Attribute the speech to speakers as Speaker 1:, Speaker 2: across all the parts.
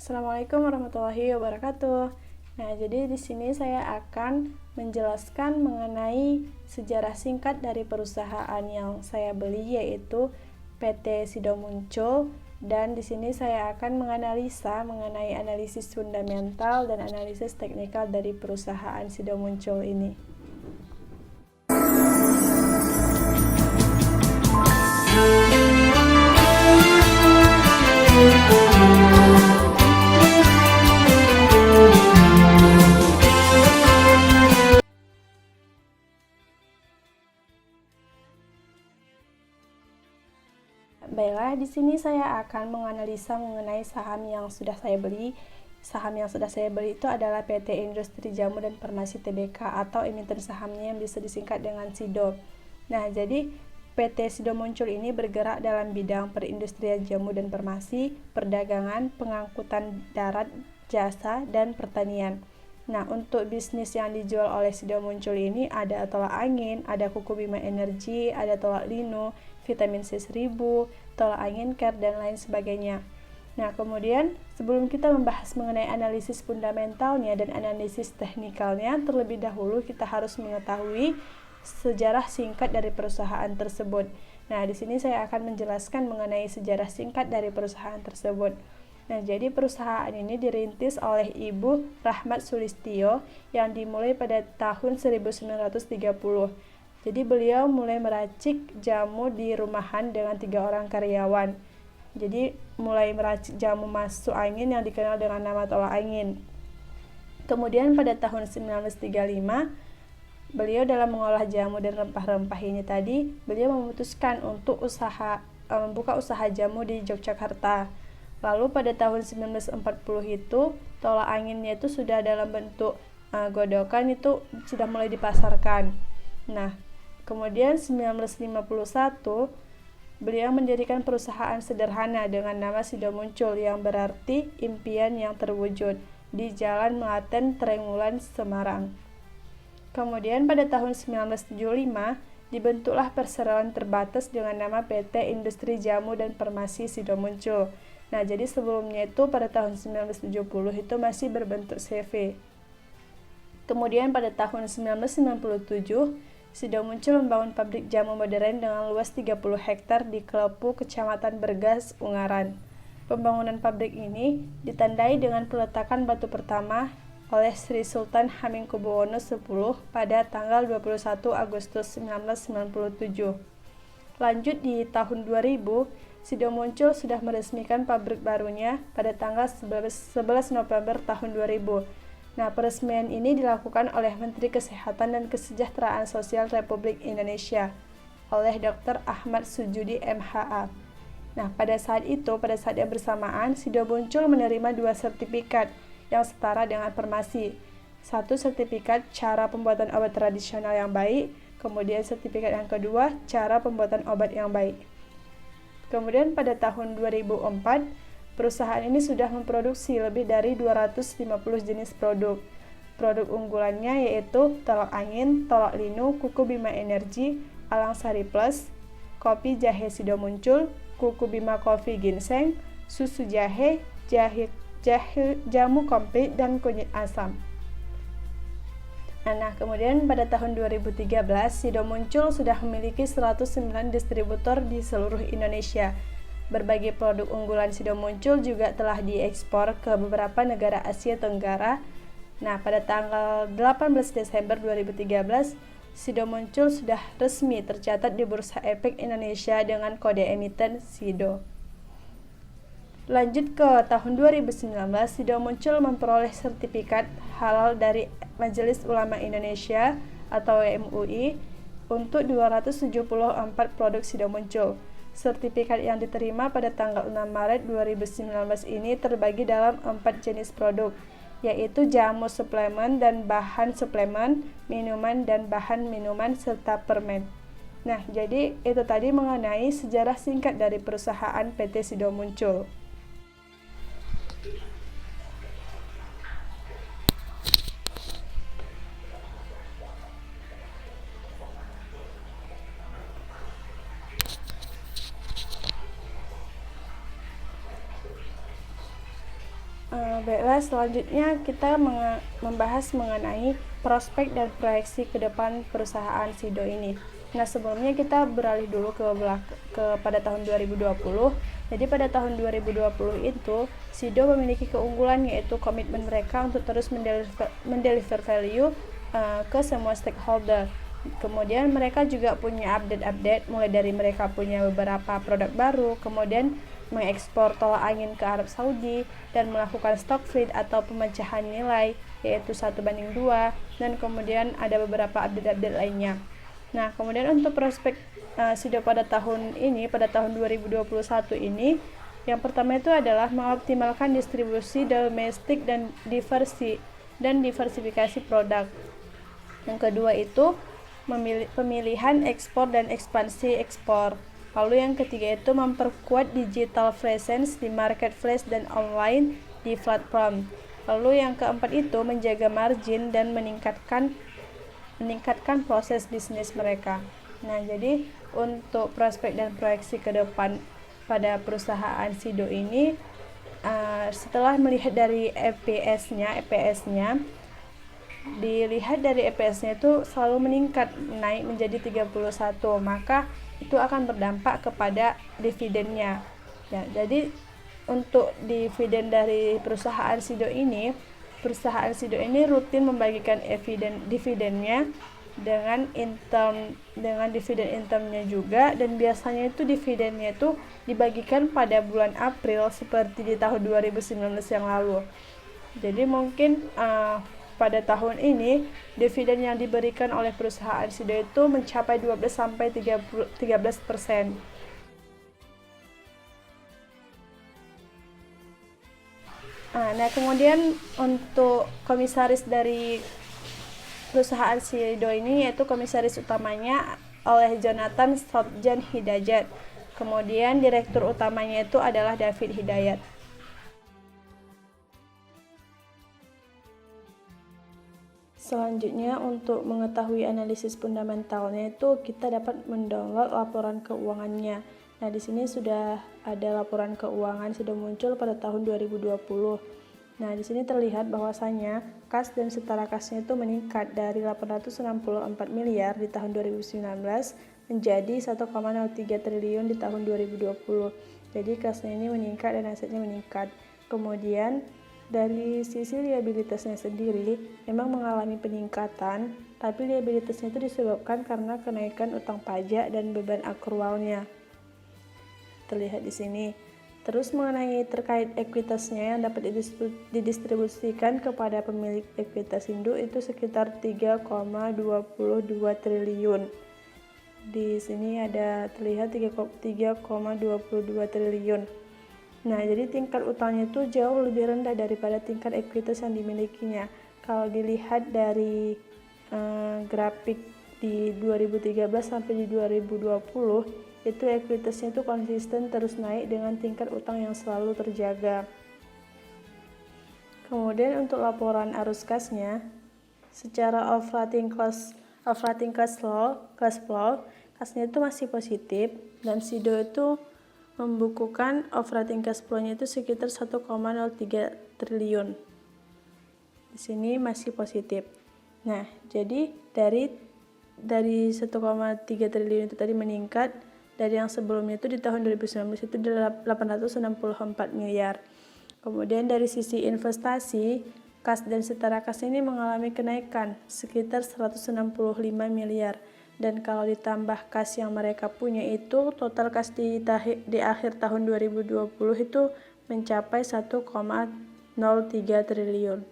Speaker 1: Assalamualaikum warahmatullahi wabarakatuh. Nah, jadi di sini saya akan menjelaskan mengenai sejarah singkat dari perusahaan yang saya beli, yaitu PT Sido Muncul, dan di sini saya akan menganalisa mengenai analisis fundamental dan analisis teknikal dari perusahaan Sido Muncul ini. Baiklah, di sini saya akan menganalisa mengenai saham yang sudah saya beli. Saham yang sudah saya beli itu adalah PT Industri Jamu dan Farmasi Tbk atau emiten sahamnya yang bisa disingkat dengan SIDO. Nah, jadi PT Sido Muncul ini bergerak dalam bidang perindustrian jamu dan farmasi, perdagangan, pengangkutan darat, jasa, dan pertanian. Nah, untuk bisnis yang dijual oleh Sido Muncul ini ada tolak angin, ada kuku Bima Energi, ada tolak lino, vitamin C1000, tolak angin care, dan lain sebagainya. Nah, kemudian sebelum kita membahas mengenai analisis fundamentalnya dan analisis teknikalnya, terlebih dahulu kita harus mengetahui sejarah singkat dari perusahaan tersebut. Nah, di sini saya akan menjelaskan mengenai sejarah singkat dari perusahaan tersebut. Nah, jadi perusahaan ini dirintis oleh Ibu Rahmat Sulistyo yang dimulai pada tahun 1930. Jadi beliau mulai meracik jamu di rumahan dengan 3 orang karyawan. Jadi mulai meracik jamu masuk angin yang dikenal dengan nama tolak angin. Kemudian pada tahun 1935, beliau dalam mengolah jamu dan rempah-rempah ini tadi, beliau memutuskan untuk membuka usaha jamu di Yogyakarta. Lalu pada tahun 1940 itu, tolak anginnya itu sudah dalam bentuk godokan, itu sudah mulai dipasarkan. Nah, kemudian 1951, beliau mendirikan perusahaan sederhana dengan nama Sido Muncul yang berarti impian yang terwujud di Jalan Melaten, Trenggulan, Semarang. Kemudian pada tahun 1975, dibentuklah perseroan terbatas dengan nama PT Industri Jamu dan Farmasi Sido Muncul. Nah, jadi sebelumnya itu pada tahun 1970 itu masih berbentuk CV. Kemudian pada tahun 1997, Sido Muncul membangun pabrik jamu modern dengan luas 30 hektar di Klepu, Kecamatan Bergas, Ungaran. Pembangunan pabrik ini ditandai dengan peletakan batu pertama oleh Sri Sultan Hamengkubuwono X pada tanggal 21 Agustus 1997. Lanjut di tahun 2000, Sido Muncul sudah meresmikan pabrik barunya pada tanggal 11 November tahun 2000. Nah, peresmian ini dilakukan oleh Menteri Kesehatan dan Kesejahteraan Sosial Republik Indonesia oleh Dr. Ahmad Sujudi MHA. Nah, pada saat yang bersamaan, Sido Muncul menerima 2 sertifikat yang setara dengan farmasi. 1 sertifikat cara pembuatan obat tradisional yang baik, kemudian sertifikat yang kedua cara pembuatan obat yang baik. Kemudian pada tahun 2004, perusahaan ini sudah memproduksi lebih dari 250 jenis produk. Produk unggulannya yaitu tolak angin, tolak linu, kuku Bima Energi, Alang Sari Plus, kopi jahe Sido Muncul, kuku Bima Coffee Ginseng, susu jahe, jamu komplit, dan kunyit asam. Nah, kemudian pada tahun 2013, Sido Muncul sudah memiliki 109 distributor di seluruh Indonesia. Berbagai produk unggulan Sido Muncul juga telah diekspor ke beberapa negara Asia Tenggara. Nah, pada tanggal 18 Desember 2013, Sido Muncul sudah resmi tercatat di Bursa Efek Indonesia dengan kode emiten SIDO. Lanjut ke tahun 2019, Sido Muncul memperoleh sertifikat halal dari Majelis Ulama Indonesia atau MUI untuk 274 produk Sido Muncul. Sertifikat yang diterima pada tanggal 6 Maret 2019 ini terbagi dalam 4 jenis produk, yaitu jamu suplemen dan bahan suplemen, minuman dan bahan minuman, serta permen. Nah, jadi itu tadi mengenai sejarah singkat dari perusahaan PT Sido Muncul. Baiklah, selanjutnya kita membahas mengenai prospek dan proyeksi ke depan perusahaan SIDO ini. Nah, sebelumnya kita beralih dulu pada tahun 2020. Jadi pada tahun 2020 itu SIDO memiliki keunggulan, yaitu komitmen mereka untuk terus mendeliver value ke semua stakeholder. Kemudian mereka juga punya update, mulai dari mereka punya beberapa produk baru, kemudian mengekspor tol angin ke Arab Saudi, dan melakukan stock split atau pemecahan nilai, yaitu 1:2, dan kemudian ada beberapa update lainnya. Nah, kemudian untuk prospek SIDO pada tahun ini, pada tahun 2021 ini, yang pertama itu adalah mengoptimalkan distribusi domestik dan diversifikasi produk. Yang kedua itu pemilihan ekspor dan ekspansi ekspor. Lalu yang ketiga itu memperkuat digital presence di marketplace dan online di platform. Lalu yang keempat itu menjaga margin dan meningkatkan proses bisnis mereka. Nah, jadi untuk prospek dan proyeksi ke depan pada perusahaan SIDO ini, setelah melihat dari EPS-nya, dilihat dari EPS-nya itu selalu meningkat, naik menjadi 31, maka itu akan berdampak kepada dividennya. Ya, jadi untuk dividen dari perusahaan SIDO ini rutin membagikan dividennya dengan dividen internnya juga, dan biasanya itu dividennya itu dibagikan pada bulan April seperti di tahun 2019 yang lalu. Jadi mungkin pada tahun ini dividen yang diberikan oleh perusahaan SIDO itu mencapai 12-13%. Nah, kemudian untuk komisaris dari perusahaan SIDO ini, yaitu komisaris utamanya oleh Jonathan Sodjan Hidayat. Kemudian direktur utamanya itu adalah David Hidayat. Selanjutnya, untuk mengetahui analisis fundamentalnya itu kita dapat mendownload laporan keuangannya. Nah, di sini sudah ada laporan keuangan sudah muncul pada tahun 2020. Nah, di sini terlihat bahwasanya kas dan setara kasnya itu meningkat dari 864 miliar di tahun 2019 menjadi 1,03 triliun di tahun 2020. Jadi kasnya ini meningkat dan asetnya meningkat. Kemudian dari sisi liabilitasnya sendiri memang mengalami peningkatan, tapi liabilitasnya itu disebabkan karena kenaikan utang pajak dan beban akrualnya. Terlihat di sini. Terus mengenai terkait ekuitasnya yang dapat didistribusikan kepada pemilik ekuitas induk itu sekitar 3,22 triliun. Di sini ada terlihat 3,22 triliun. Nah, jadi tingkat utangnya itu jauh lebih rendah daripada tingkat ekuitas yang dimilikinya. Kalau dilihat dari grafik di 2013 sampai di 2020, itu ekuitasnya itu konsisten terus naik dengan tingkat utang yang selalu terjaga. Kemudian untuk laporan arus kasnya, secara operating cash flow, kasnya itu masih positif, dan SIDO itu membukukan operating cash flow-nya itu sekitar 1,03 triliun. Di sini masih positif. Nah, jadi dari 1,3 triliun itu tadi meningkat dari yang sebelumnya itu di tahun 2019 itu 864 miliar. Kemudian dari sisi investasi, kas dan setara kas ini mengalami kenaikan sekitar 165 miliar. Dan kalau ditambah kas yang mereka punya itu, total kas di akhir tahun 2020 itu mencapai 1,03 triliun.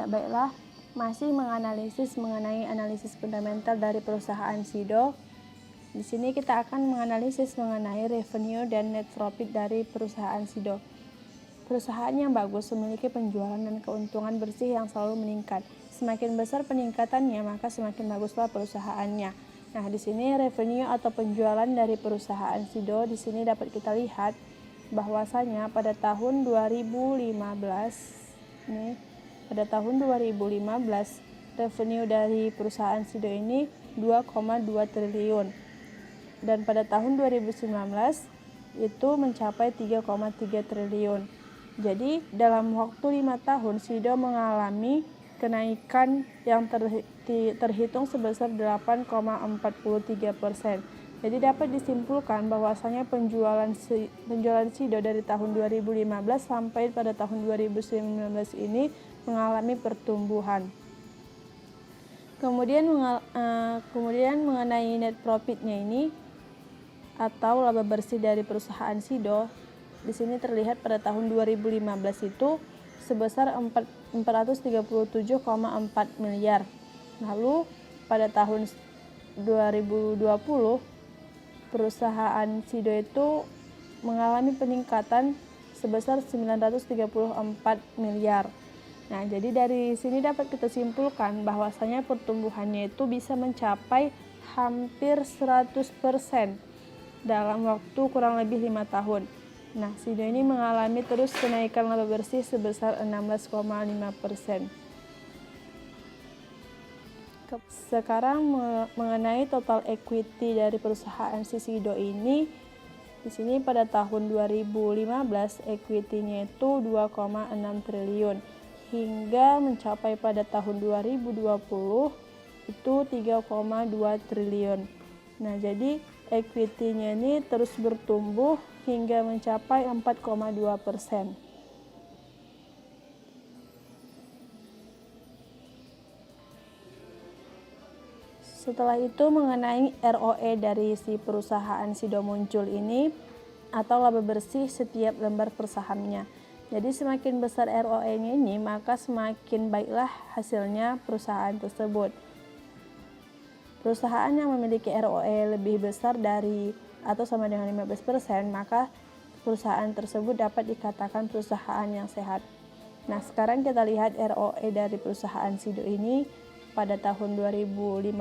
Speaker 1: Ya, baiklah, masih mengenai analisis fundamental dari perusahaan SIDO. Di sini kita akan menganalisis mengenai revenue dan net profit dari perusahaan SIDO. Perusahaan yang bagus memiliki penjualan dan keuntungan bersih yang selalu meningkat. Semakin besar peningkatannya, maka semakin baguslah perusahaannya. Nah, di sini revenue atau penjualan dari perusahaan SIDO di sini dapat kita lihat bahwasanya pada tahun 2015 revenue dari perusahaan SIDO ini 2,2 triliun. Dan pada tahun 2019 itu mencapai 3,3 triliun. Jadi dalam waktu 5 tahun SIDO mengalami kenaikan yang terhitung sebesar 8,43%. Jadi dapat disimpulkan bahwasanya penjualan SIDO dari tahun 2015 sampai pada tahun 2019 ini mengalami pertumbuhan. Kemudian mengenai net profitnya ini atau laba bersih dari perusahaan SIDO, di sini terlihat pada tahun 2015 itu sebesar 437,4 miliar. Lalu pada tahun 2020 perusahaan SIDO itu mengalami peningkatan sebesar 934 miliar. Nah, jadi dari sini dapat kita simpulkan bahwasanya pertumbuhannya itu bisa mencapai hampir 100% dalam waktu kurang lebih 5 tahun. Nah, SIDO ini mengalami terus kenaikan laba bersih sebesar 16,5%. Sekarang mengenai total equity dari perusahaan SIDO ini, di sini pada tahun 2015 equity-nya itu 2,6 triliun hingga mencapai pada tahun 2020 itu 3,2 triliun. Nah, jadi equity-nya ini terus bertumbuh hingga mencapai 4,2%. Setelah itu mengenai ROE dari si perusahaan SIDO muncul ini atau laba bersih setiap lembar per sahamnya. Jadi semakin besar ROE-nya ini, maka semakin baiklah hasilnya perusahaan tersebut. Perusahaan yang memiliki ROE lebih besar dari atau sama dengan 15%, maka perusahaan tersebut dapat dikatakan perusahaan yang sehat. Nah, sekarang kita lihat ROE dari perusahaan SIDO ini pada tahun 2015.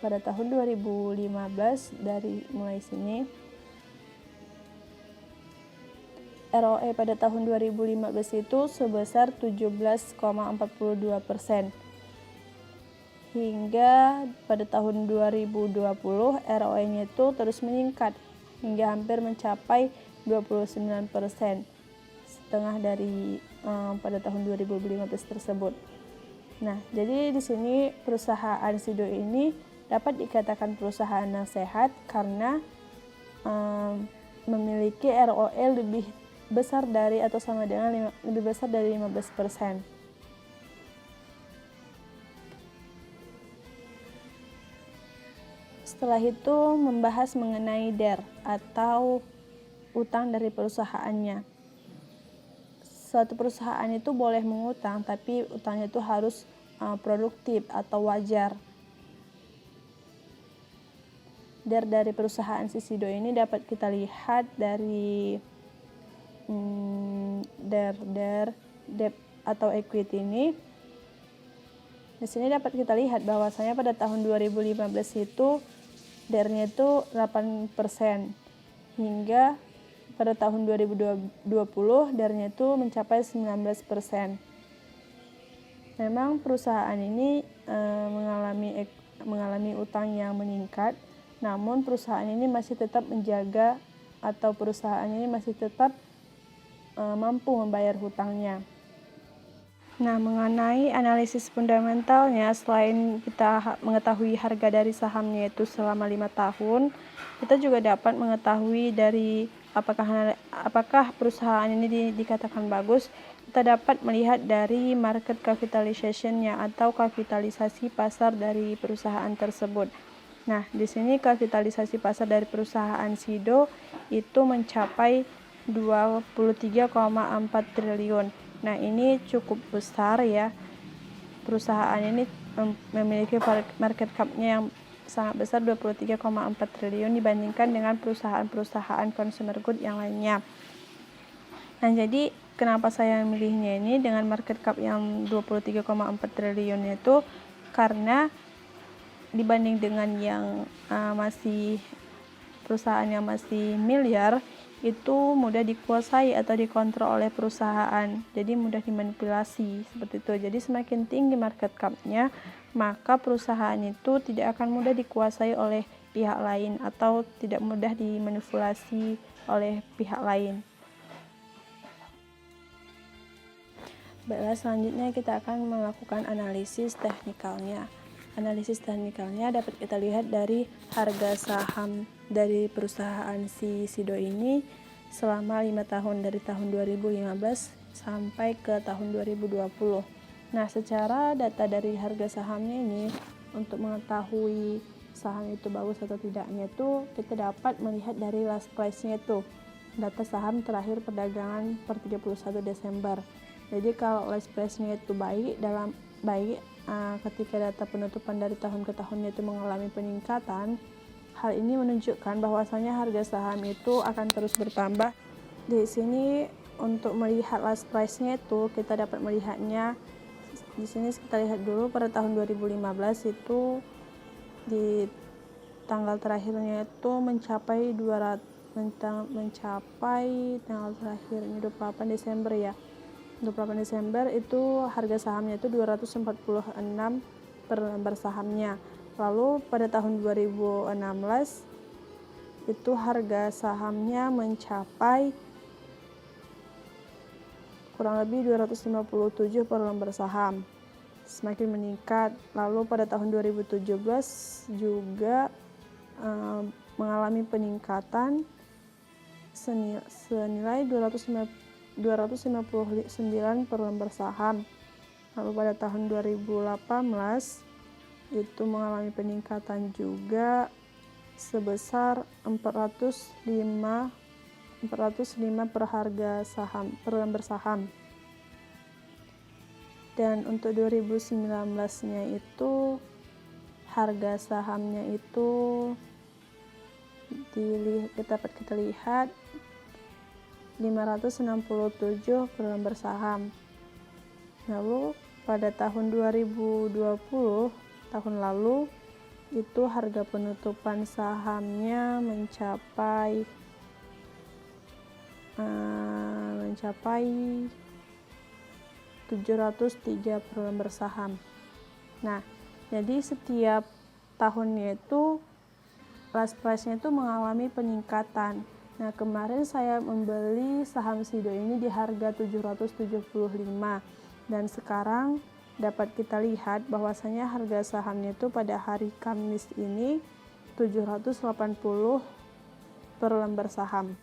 Speaker 1: Pada tahun 2015 dari mulai sini ROE pada tahun 2015 itu sebesar 17,42%. Hingga pada tahun 2020 ROE-nya itu terus meningkat hingga hampir mencapai 29%, setengah dari pada tahun 2015 tersebut. Nah, jadi di sini perusahaan SIDO ini dapat dikatakan perusahaan yang sehat karena memiliki ROE lebih besar dari atau sama dengan lebih besar dari 15%. Setelah itu membahas mengenai DER atau utang dari perusahaannya. Suatu perusahaan itu boleh mengutang, tapi utangnya itu harus produktif atau wajar. DER dari perusahaan SIDO ini dapat kita lihat dari debt atau equity ini. Di sini dapat kita lihat bahwasanya pada tahun 2015 itu DER-nya itu 8%, hingga pada tahun 2020 DER-nya itu mencapai 19%. Memang perusahaan ini mengalami utang yang meningkat, namun perusahaan ini masih tetap menjaga atau perusahaan ini masih tetap mampu membayar hutangnya. Nah, mengenai analisis fundamentalnya, selain kita mengetahui harga dari sahamnya itu selama 5 tahun, kita juga dapat mengetahui dari apakah perusahaan ini dikatakan bagus. Kita dapat melihat dari market capitalization-nya atau kapitalisasi pasar dari perusahaan tersebut. Nah, di sini kapitalisasi pasar dari perusahaan SIDO itu mencapai 23,4 triliun. Nah, ini cukup besar ya. Perusahaan ini memiliki market cap-nya yang sangat besar, 23,4 triliun dibandingkan dengan perusahaan-perusahaan consumer good yang lainnya. Nah, jadi kenapa saya memilihnya ini dengan market cap yang 23,4 triliun itu karena dibanding dengan yang perusahaan yang masih miliar, itu mudah dikuasai atau dikontrol oleh perusahaan, jadi mudah dimanipulasi seperti itu. Jadi semakin tinggi market cap-nya, maka perusahaan itu tidak akan mudah dikuasai oleh pihak lain atau tidak mudah dimanipulasi oleh pihak lain. Baiklah, selanjutnya kita akan melakukan analisis teknikalnya. Analisis teknikalnya dapat kita lihat dari harga saham dari perusahaan si Sido ini selama 5 tahun dari tahun 2015 sampai ke tahun 2020. Nah, secara data dari harga sahamnya ini, untuk mengetahui saham itu bagus atau tidaknya itu kita dapat melihat dari last price-nya itu, data saham terakhir perdagangan per 31 Desember. Jadi kalau last price-nya itu baik ketika data penutupan dari tahun ke tahunnya itu mengalami peningkatan, hal ini menunjukkan bahwasanya harga saham itu akan terus bertambah. Di sini untuk melihat last price-nya itu kita dapat melihatnya di sini. Kita lihat dulu pada tahun 2015 itu di tanggal terakhirnya itu mencapai tanggal terakhirnya 28 Desember ya. 28 Desember itu harga sahamnya itu 246 per lembar sahamnya. Lalu pada tahun 2016 itu harga sahamnya mencapai kurang lebih 257 per lembar saham, semakin meningkat. Lalu pada tahun 2017 juga mengalami peningkatan senilai 259 per lembar saham. Lalu pada tahun 2018 itu mengalami peningkatan juga sebesar 405 per harga saham per lembar saham. Dan untuk 2019-nya itu harga sahamnya itu dapat kita lihat 567 per lembar saham. Lalu pada tahun 2020 tahun lalu itu harga penutupan sahamnya mencapai 703 per lembar saham. Nah, jadi setiap tahunnya itu last price-nya itu mengalami peningkatan. Nah, kemarin saya membeli saham Sido ini di harga 775 dan sekarang dapat kita lihat bahwasanya harga sahamnya itu pada hari Kamis ini 780 per lembar saham.